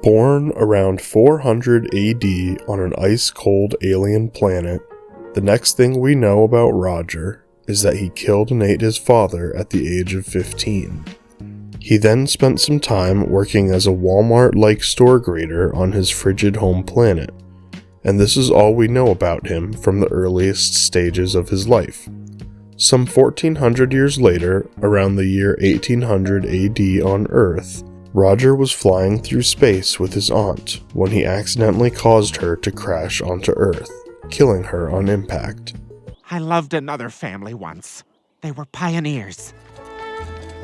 Born around 400 AD on an ice-cold alien planet, the next thing we know about Roger is that he killed and ate his father at the age of 15. He then spent some time working as a Walmart-like store greeter on his frigid home planet, and this is all we know about him from the earliest stages of his life. Some 1400 years later, around the year 1800 AD on Earth, Roger was flying through space with his aunt when he accidentally caused her to crash onto Earth, killing her on impact. I loved another family once. They were pioneers.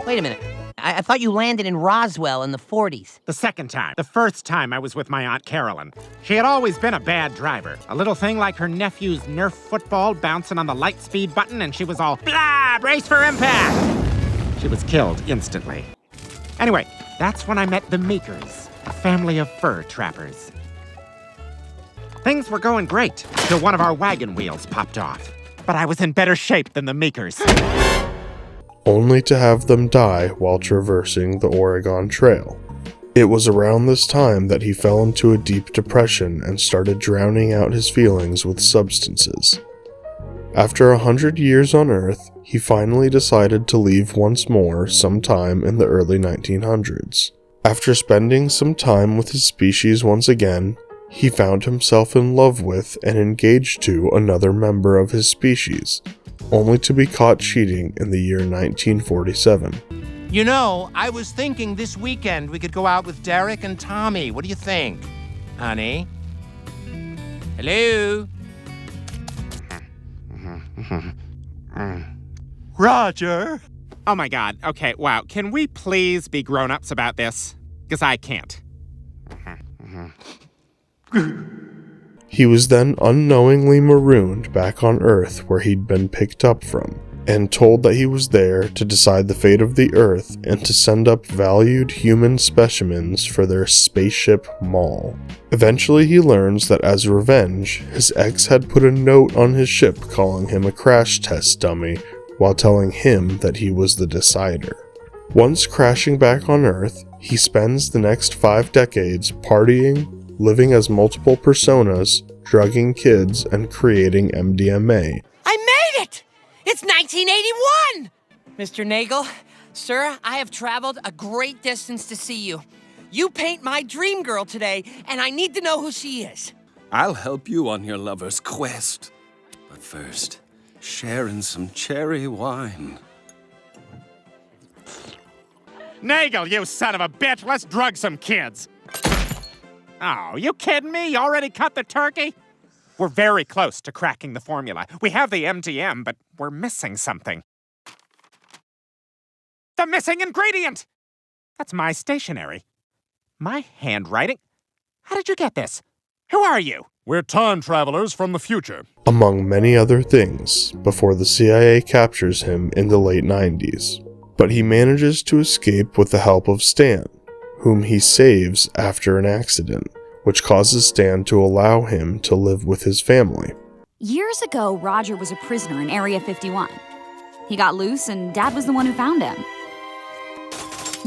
Wait a minute. I thought you landed in Roswell in the 40s. The second time. The first time I was with my Aunt Carolyn. She had always been a bad driver. A little thing like her nephew's Nerf football bouncing on the light speed button, and she was all, blah, brace for impact! She was killed instantly. Anyway, that's when I met the Meekers, a family of fur trappers. Things were going great, till one of our wagon wheels popped off. But I was in better shape than the Meekers. Only to have them die while traversing the Oregon Trail. It was around this time that he fell into a deep depression and started drowning out his feelings with substances. After 100 years on Earth, he finally decided to leave once more sometime in the early 1900s. After spending some time with his species once again, he found himself in love with and engaged to another member of his species, only to be caught cheating in the year 1947. You know, I was thinking this weekend we could go out with Derek and Tommy. What do you think, honey? Hello? Roger! Oh my God, okay, wow. Can we please be grown-ups about this? Because I can't. He was then unknowingly marooned back on Earth where he'd been picked up from, and told that he was there to decide the fate of the Earth and to send up valued human specimens for their spaceship mall. Eventually he learns that as revenge, his ex had put a note on his ship calling him a crash test dummy while telling him that he was the decider. Once crashing back on Earth, he spends the next 5 decades partying, living as multiple personas, drugging kids, and creating MDMA. I made it! It's 1981! Mr. Nagel, sir, I have traveled a great distance to see you. You paint my dream girl today, and I need to know who she is. I'll help you on your lover's quest. But first, share in some cherry wine. Nagel, you son of a bitch, let's drug some kids. Oh, you kidding me? You already cut the turkey? We're very close to cracking the formula. We have the MDM, but we're missing something. The missing ingredient! That's my stationery. My handwriting? How did you get this? Who are you? We're time travelers from the future. Among many other things, before the CIA captures him in the late 90s. But he manages to escape with the help of Stan, whom he saves after an accident, which causes Stan to allow him to live with his family. Years ago, Roger was a prisoner in Area 51. He got loose and Dad was the one who found him.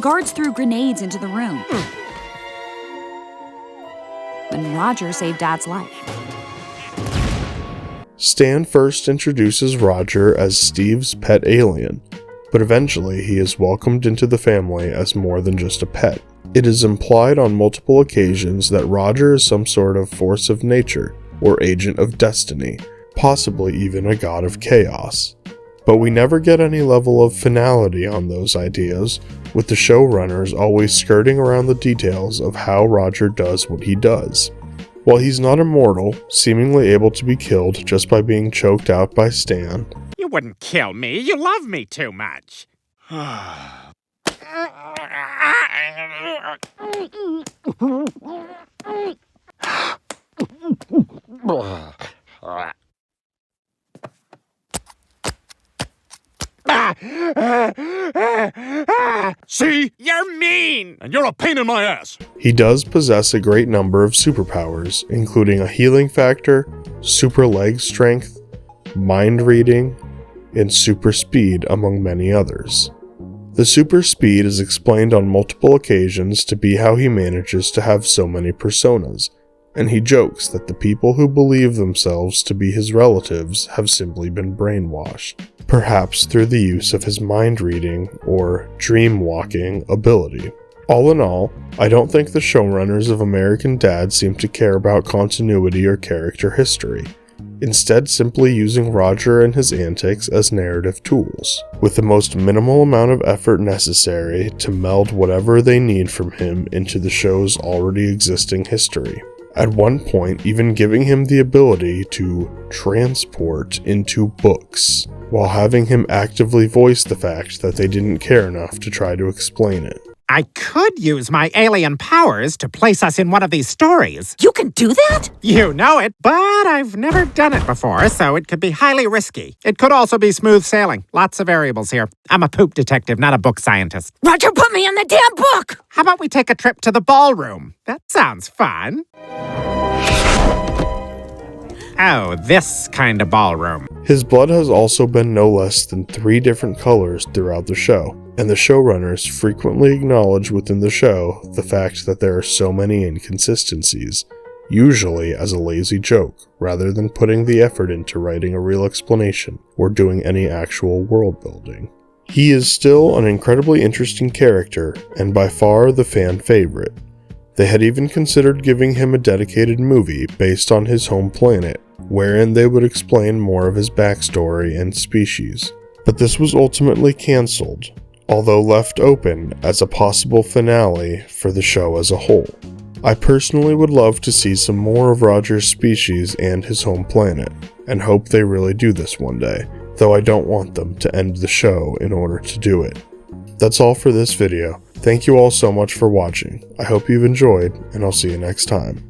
Guards threw grenades into the room. And Roger saved Dad's life. Stan first introduces Roger as Steve's pet alien, but eventually he is welcomed into the family as more than just a pet. It is implied on multiple occasions that Roger is some sort of force of nature or agent of destiny, possibly even a god of chaos. But we never get any level of finality on those ideas, with the showrunners always skirting around the details of how Roger does what he does. While he's not immortal, seemingly able to be killed just by being choked out by Stan. You wouldn't kill me. You love me too much. See? You're mean! And you're a pain in my ass. He does possess a great number of superpowers, including a healing factor, super leg strength, mind reading, and super speed, among many others. The super speed is explained on multiple occasions to be how he manages to have so many personas, and he jokes that the people who believe themselves to be his relatives have simply been brainwashed, perhaps through the use of his mind reading or dream walking ability. All in all, I don't think the showrunners of American Dad seem to care about continuity or character history, instead simply using Roger and his antics as narrative tools, with the most minimal amount of effort necessary to meld whatever they need from him into the show's already existing history. At one point, even giving him the ability to transport into books, while having him actively voice the fact that they didn't care enough to try to explain it. I could use my alien powers to place us in one of these stories. You can do that? You know it, but I've never done it before, so it could be highly risky. It could also be smooth sailing. Lots of variables here. I'm a poop detective, not a book scientist. Roger, put me in the damn book! How about we take a trip to the ballroom? That sounds fun. Oh, this kind of ballroom. His blood has also been no less than 3 different colors throughout the show, and the showrunners frequently acknowledge within the show the fact that there are so many inconsistencies, usually as a lazy joke, rather than putting the effort into writing a real explanation or doing any actual world building. He is still an incredibly interesting character, and by far the fan favorite. They had even considered giving him a dedicated movie based on his home planet, wherein they would explain more of his backstory and species. But this was ultimately cancelled, although left open as a possible finale for the show as a whole. I personally would love to see some more of Roger's species and his home planet, and hope they really do this one day, though I don't want them to end the show in order to do it. That's all for this video. Thank you all so much for watching. I hope you've enjoyed, and I'll see you next time.